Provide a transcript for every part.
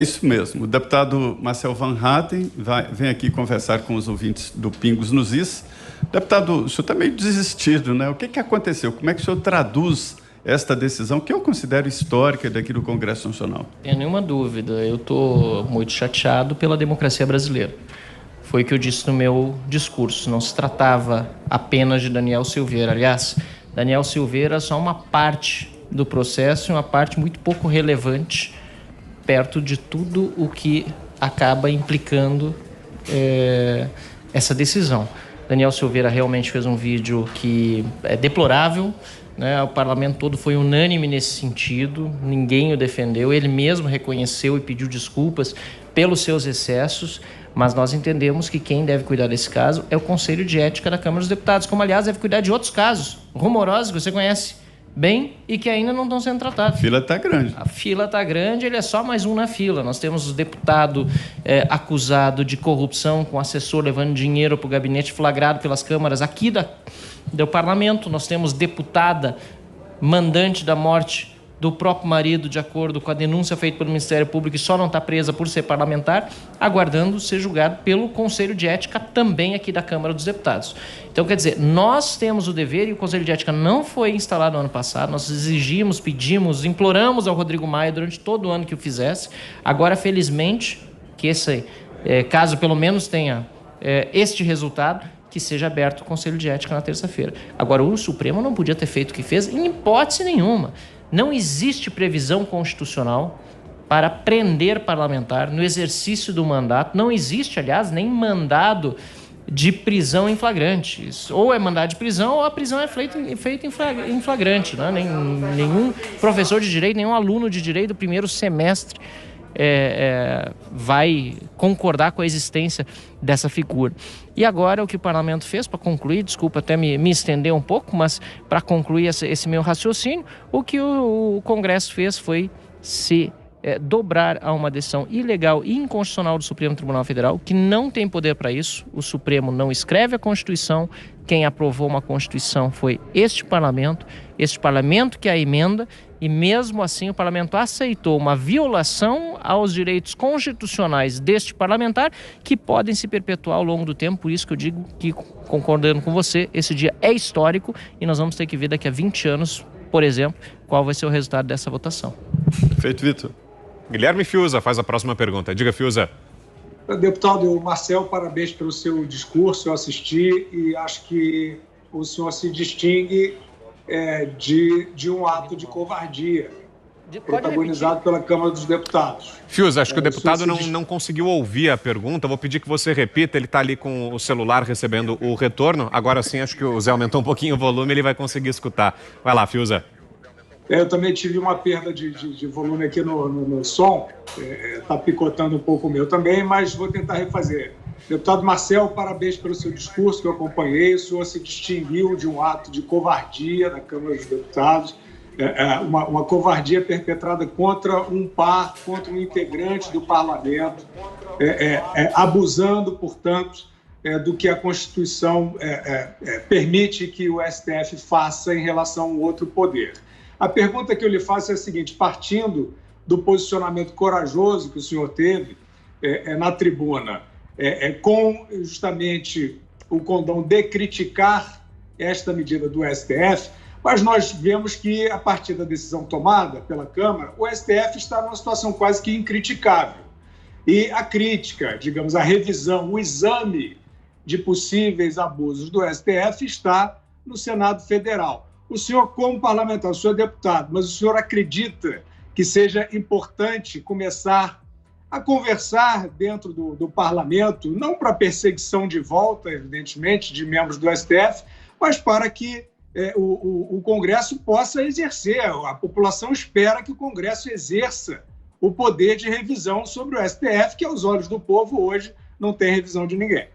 Isso mesmo. O deputado Marcel Van Hatten vem aqui conversar com os ouvintes do Pingos nos Is. Deputado, o senhor está meio desistido, né? O que aconteceu? Como é que o senhor traduz esta decisão, que eu considero histórica daqui do Congresso Nacional? Sem nenhuma dúvida. Eu estou muito chateado pela democracia brasileira. Foi o que eu disse no meu discurso. Não se tratava apenas de Daniel Silveira. Aliás, Daniel Silveira é só uma parte do processo e uma parte muito pouco relevante perto de tudo o que acaba implicando essa decisão. Daniel Silveira realmente fez um vídeo que é deplorável, né? O parlamento todo foi unânime nesse sentido, ninguém o defendeu, ele mesmo reconheceu e pediu desculpas pelos seus excessos, mas nós entendemos que quem deve cuidar desse caso é o Conselho de Ética da Câmara dos Deputados, como aliás deve cuidar de outros casos rumorosos que você conhece bem e que ainda não estão sendo tratados. A fila está grande. A fila está grande, ele é só mais um na fila. Nós temos o deputado acusado de corrupção, com assessor levando dinheiro para o gabinete, flagrado pelas câmaras aqui do parlamento. Nós temos deputada mandante da morte do próprio marido, de acordo com a denúncia feita pelo Ministério Público, e só não está presa por ser parlamentar, aguardando ser julgado pelo Conselho de Ética também aqui da Câmara dos Deputados. Então, quer dizer, nós temos o dever, e o Conselho de Ética não foi instalado no ano passado, nós exigimos, pedimos, imploramos ao Rodrigo Maia durante todo o ano que o fizesse. Agora, felizmente, que esse caso pelo menos tenha este resultado, que seja aberto o Conselho de Ética na terça-feira. Agora, o Supremo não podia ter feito o que fez em hipótese nenhuma. Não existe previsão constitucional para prender parlamentar no exercício do mandato. Não existe, aliás, nem mandado de prisão em flagrante. Ou é mandado de prisão ou a prisão é feita em flagrante. Né? Nenhum professor de direito, nenhum aluno de direito do primeiro semestre vai concordar com a existência dessa figura. E agora o que o parlamento fez, para concluir, desculpa até me estender um pouco, mas para concluir esse meu raciocínio, o que o Congresso fez foi se dobrar a uma decisão ilegal e inconstitucional do Supremo Tribunal Federal, que não tem poder para isso. O Supremo não escreve a Constituição, quem aprovou uma Constituição foi este parlamento que a emenda, e mesmo assim o parlamento aceitou uma violação aos direitos constitucionais deste parlamentar, que podem se perpetuar ao longo do tempo. Por isso que eu digo que, concordando com você, esse dia é histórico e nós vamos ter que ver daqui a 20 anos, por exemplo, qual vai ser o resultado dessa votação. Perfeito, Vitor. Guilherme Fiuza faz a próxima pergunta. Diga, Fiuza. Deputado Marcel, parabéns pelo seu discurso, eu assisti e acho que o senhor se distingue de um ato de covardia protagonizado pela Câmara dos Deputados. Fiuza, acho que o deputado não conseguiu ouvir a pergunta. Vou pedir que você repita. Ele está ali com o celular recebendo o retorno. Agora sim, acho que o Zé aumentou um pouquinho o volume, ele vai conseguir escutar. Vai lá, Fiuza. Eu também tive uma perda de volume aqui no som. Está picotando um pouco o meu também, mas vou tentar refazer. Deputado Marcel, parabéns pelo seu discurso que eu acompanhei. O senhor se distinguiu de um ato de covardia na Câmara dos Deputados, uma covardia perpetrada contra um par, contra um integrante do parlamento, abusando, portanto, do que a Constituição permite que o STF faça em relação ao outro poder. A pergunta que eu lhe faço é a seguinte: partindo do posicionamento corajoso que o senhor teve na tribuna, com justamente o condão de criticar esta medida do STF, mas nós vemos que, a partir da decisão tomada pela Câmara, o STF está numa situação quase que incriticável. E a crítica, digamos, a revisão, o exame de possíveis abusos do STF está no Senado Federal. O senhor, como parlamentar, o senhor é deputado, mas o senhor acredita que seja importante começar a conversar dentro do parlamento, não para perseguição de volta, evidentemente, de membros do STF, mas para que o Congresso possa exercer. A população espera que o Congresso exerça o poder de revisão sobre o STF, que, aos olhos do povo, hoje não tem revisão de ninguém.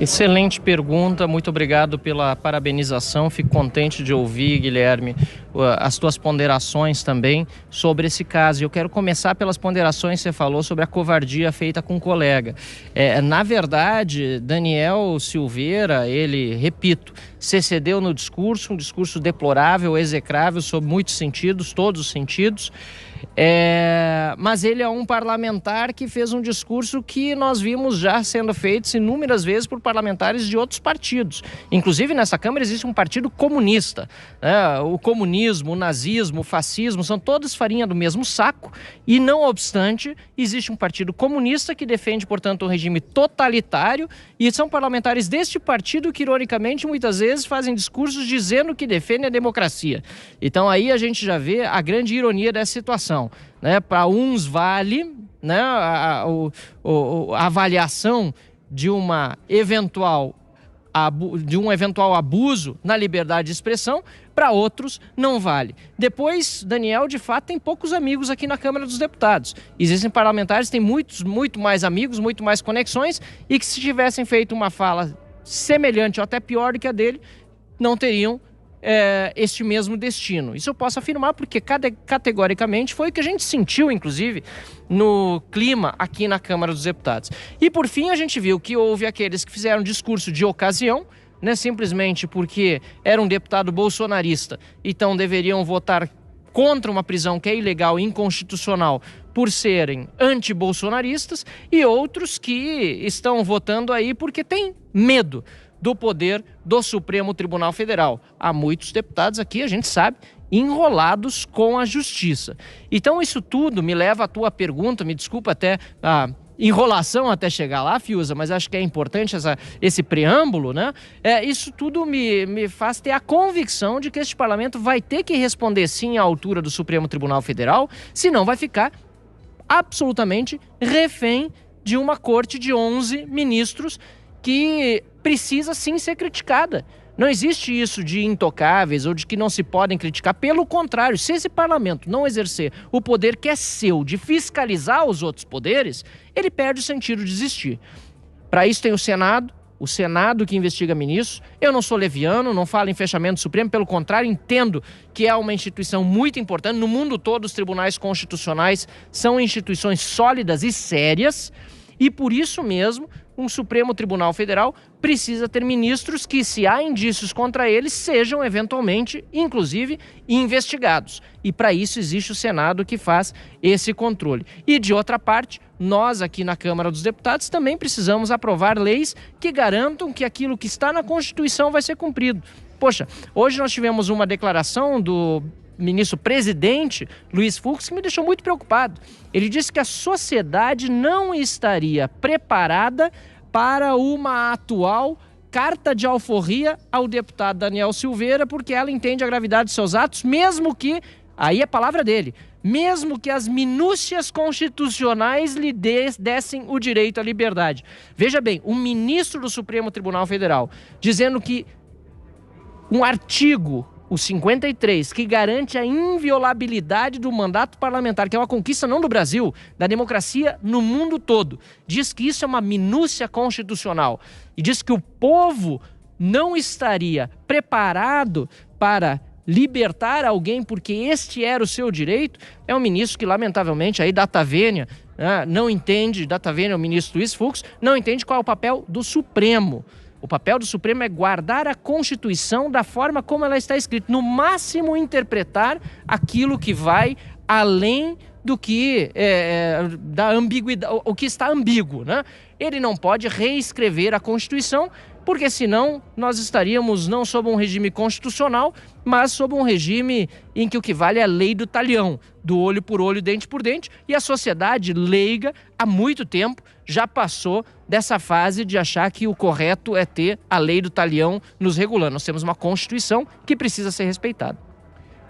Excelente pergunta, muito obrigado pela parabenização. Fico contente de ouvir, Guilherme, as tuas ponderações também sobre esse caso. Eu quero começar pelas ponderações que você falou sobre a covardia feita com um colega. Na verdade, Daniel Silveira, ele, repito, se excedeu no discurso, um discurso deplorável, execrável, sob muitos sentidos, todos os sentidos. Mas ele é um parlamentar que fez um discurso que nós vimos já sendo feito inúmeras vezes por parlamentares de outros partidos. Inclusive, nessa Câmara existe um partido comunista. O comunismo, o nazismo, o fascismo são todos farinha do mesmo saco e, não obstante, existe um partido comunista que defende, portanto, um regime totalitário, e são parlamentares deste partido que, ironicamente, muitas vezes fazem discursos dizendo que defendem a democracia. Então, aí a gente já vê a grande ironia dessa situação. Para uns vale, a avaliação de um eventual abuso na liberdade de expressão, para outros não vale. Depois, Daniel, de fato, tem poucos amigos aqui na Câmara dos Deputados. Existem parlamentares que têm muito mais amigos, muito mais conexões, e que, se tivessem feito uma fala semelhante ou até pior do que a dele, não teriam este mesmo destino. Isso eu posso afirmar porque categoricamente foi o que a gente sentiu, inclusive, no clima aqui na Câmara dos Deputados. E por fim a gente viu que houve aqueles que fizeram discurso de ocasião, simplesmente porque era um deputado bolsonarista, então deveriam votar contra uma prisão que é ilegal e inconstitucional por serem anti-bolsonaristas, e outros que estão votando aí porque têm medo do poder do Supremo Tribunal Federal. Há muitos deputados aqui, a gente sabe, enrolados com a justiça. Então isso tudo me leva à tua pergunta, me desculpa até a enrolação até chegar lá, Fiuza, mas acho que é importante esse preâmbulo, isso tudo me faz ter a convicção de que este parlamento vai ter que responder sim à altura do Supremo Tribunal Federal, senão vai ficar absolutamente refém de uma corte de 11 ministros que precisa sim ser criticada. Não existe isso de intocáveis ou de que não se podem criticar. Pelo contrário, se esse parlamento não exercer o poder que é seu de fiscalizar os outros poderes, ele perde o sentido de existir. Para isso tem o Senado que investiga ministros. Eu não sou leviano, não falo em fechamento do Supremo, pelo contrário, entendo que é uma instituição muito importante. No mundo todo, os tribunais constitucionais são instituições sólidas e sérias, e por isso mesmo um Supremo Tribunal Federal precisa ter ministros que, se há indícios contra eles, sejam eventualmente, inclusive, investigados. E para isso existe o Senado que faz esse controle. E de outra parte, nós aqui na Câmara dos Deputados também precisamos aprovar leis que garantam que aquilo que está na Constituição vai ser cumprido. Poxa, hoje nós tivemos uma declaração do ministro presidente, Luiz Fux, que me deixou muito preocupado. Ele disse que a sociedade não estaria preparada para uma atual carta de alforria ao deputado Daniel Silveira, porque ela entende a gravidade de seus atos, mesmo que, aí é a palavra dele, mesmo que as minúcias constitucionais lhe dessem o direito à liberdade. Veja bem, um ministro do Supremo Tribunal Federal dizendo que um artigo, o 53, que garante a inviolabilidade do mandato parlamentar, que é uma conquista não do Brasil, da democracia no mundo todo, diz que isso é uma minúcia constitucional e diz que o povo não estaria preparado para libertar alguém porque este era o seu direito. É um ministro que, lamentavelmente, aí data vênia, não entende, data vênia, o ministro Luiz Fux, não entende qual é o papel do Supremo. O papel do Supremo é guardar a Constituição da forma como ela está escrita. No máximo, interpretar aquilo que vai além do que da ambiguidade, o que está ambíguo, Ele não pode reescrever a Constituição, porque senão nós estaríamos não sob um regime constitucional, mas sob um regime em que o que vale é a lei do talião, do olho por olho, dente por dente, e a sociedade leiga, há muito tempo, já passou dessa fase de achar que o correto é ter a lei do talião nos regulando. Nós temos uma Constituição que precisa ser respeitada.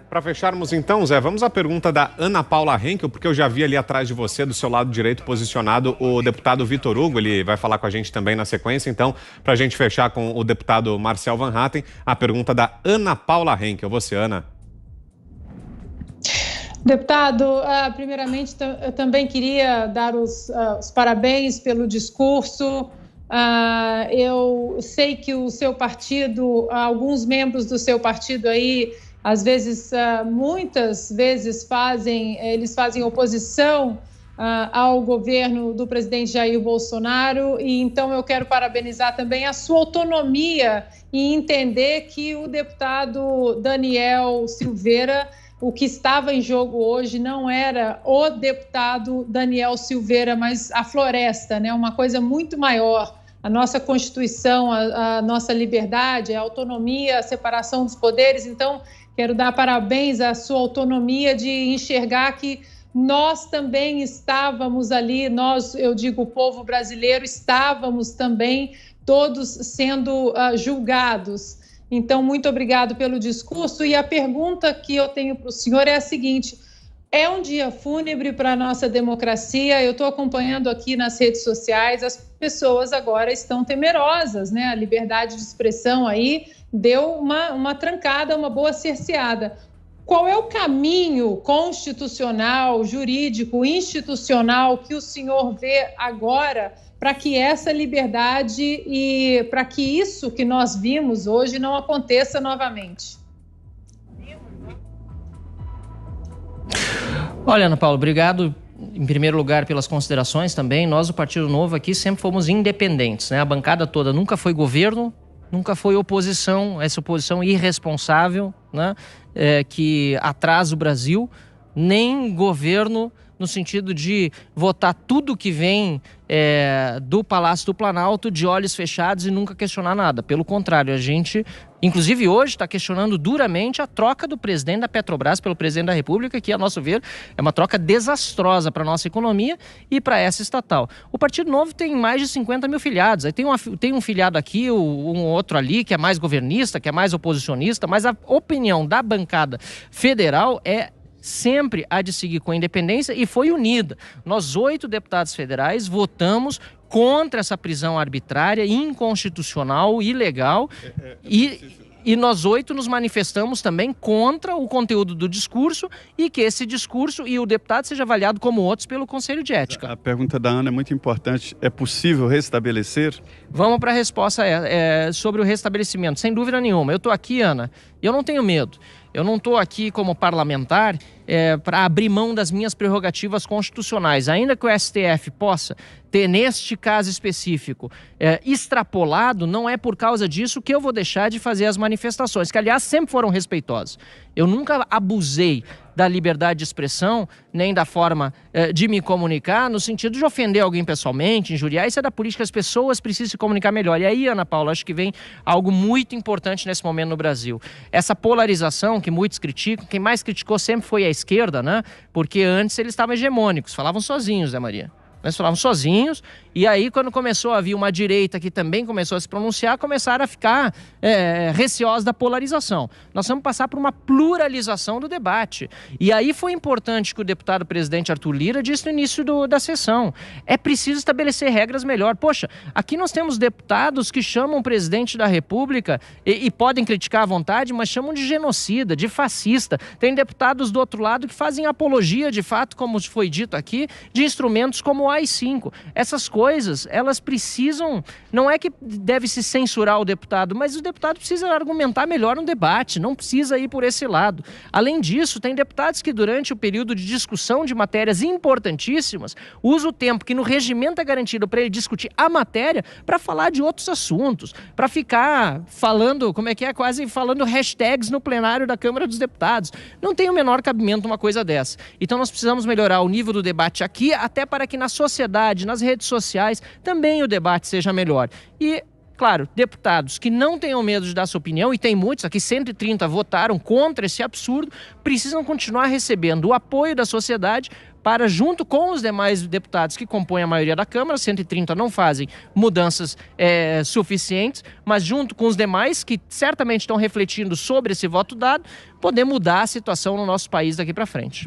Para fecharmos então, Zé, vamos à pergunta da Ana Paula Henkel, porque eu já vi ali atrás de você, do seu lado direito, posicionado o deputado Vitor Hugo. Ele vai falar com a gente também na sequência. Então, para a gente fechar com o deputado Marcel Van Hatten, a pergunta da Ana Paula Henkel. Você, Ana. Deputado, primeiramente eu também queria dar os parabéns pelo discurso. Eu sei que o seu partido, alguns membros do seu partido aí às vezes, muitas vezes eles fazem oposição ao governo do presidente Jair Bolsonaro, e então eu quero parabenizar também a sua autonomia e entender que o deputado Daniel Silveira, o que estava em jogo hoje não era o deputado Daniel Silveira, mas a floresta, né? Uma coisa muito maior. A nossa Constituição, a nossa liberdade, a autonomia, a separação dos poderes. Então, quero dar parabéns à sua autonomia de enxergar que nós também estávamos ali, eu digo o povo brasileiro, estávamos também todos sendo julgados. Então, muito obrigado pelo discurso. E a pergunta que eu tenho para o senhor é a seguinte: é um dia fúnebre para a nossa democracia? Eu estou acompanhando aqui nas redes sociais, as pessoas agora estão temerosas, né? A liberdade de expressão aí deu uma trancada, uma boa cerceada. Qual é o caminho constitucional, jurídico, institucional que o senhor vê agora para que essa liberdade e para que isso que nós vimos hoje não aconteça novamente? Olha, Ana Paula, obrigado em primeiro lugar pelas considerações também. Nós, do Partido Novo, aqui sempre fomos independentes, né? A bancada toda nunca foi governo, nunca foi oposição, essa oposição irresponsável, né? Que atrasa o Brasil, nem governo no sentido de votar tudo que vem do Palácio do Planalto de olhos fechados e nunca questionar nada. Pelo contrário, a gente, inclusive hoje, está questionando duramente a troca do presidente da Petrobras pelo presidente da República, que, a nosso ver, é uma troca desastrosa para a nossa economia e para essa estatal. O Partido Novo tem mais de 50 mil filiados. Aí tem um filiado aqui, um outro ali, que é mais governista, que é mais oposicionista, mas a opinião da bancada federal sempre há de seguir com a independência e foi unida. Nós, 8 deputados federais, votamos contra essa prisão arbitrária, inconstitucional, ilegal, e nós 8 nos manifestamos também contra o conteúdo do discurso e que esse discurso e o deputado seja avaliado como outros pelo Conselho de Ética. A pergunta da Ana é muito importante. É possível restabelecer? Vamos para a resposta sobre o restabelecimento. Sem dúvida nenhuma. Eu estou aqui, Ana, e eu não tenho medo. Eu não estou aqui como parlamentar para abrir mão das minhas prerrogativas constitucionais. Ainda que o STF possa ter, neste caso específico, extrapolado, não é por causa disso que eu vou deixar de fazer as manifestações, que, aliás, sempre foram respeitosas. Eu nunca abusei da liberdade de expressão, nem da forma de me comunicar, no sentido de ofender alguém pessoalmente, injuriar. Isso é da política, as pessoas precisam se comunicar melhor. E aí, Ana Paula, acho que vem algo muito importante nesse momento no Brasil. Essa polarização que muitos criticam, quem mais criticou sempre foi a esquerda, né? Porque antes eles estavam hegemônicos, falavam sozinhos, Zé Maria. Eles falavam sozinhos, e aí quando começou a vir uma direita que também começou a se pronunciar, começaram a ficar receosos da polarização. Nós vamos passar por uma pluralização do debate. E aí foi importante que o deputado presidente Arthur Lira disse no início da sessão. É preciso estabelecer regras melhor. Poxa, aqui nós temos deputados que chamam o presidente da República e podem criticar à vontade, mas chamam de genocida, de fascista. Tem deputados do outro lado que fazem apologia, de fato, como foi dito aqui, de instrumentos como o AI-5. Essas coisas, elas precisam... Não é que deve se censurar o deputado, mas o deputado precisa argumentar melhor no debate, não precisa ir por esse lado. Além disso, tem deputados que durante o período de discussão de matérias importantíssimas, usam o tempo que no regimento é garantido para ele discutir a matéria para falar de outros assuntos, para ficar falando, quase falando hashtags no plenário da Câmara dos Deputados. Não tem o menor cabimento uma coisa dessa. Então nós precisamos melhorar o nível do debate aqui, até para que na sociedade, nas redes sociais, também o debate seja melhor. E, claro, deputados que não tenham medo de dar sua opinião, e tem muitos, aqui 130 votaram contra esse absurdo, precisam continuar recebendo o apoio da sociedade para, junto com os demais deputados que compõem a maioria da Câmara, 130 não fazem mudanças suficientes, mas junto com os demais que certamente estão refletindo sobre esse voto dado, poder mudar a situação no nosso país daqui para frente.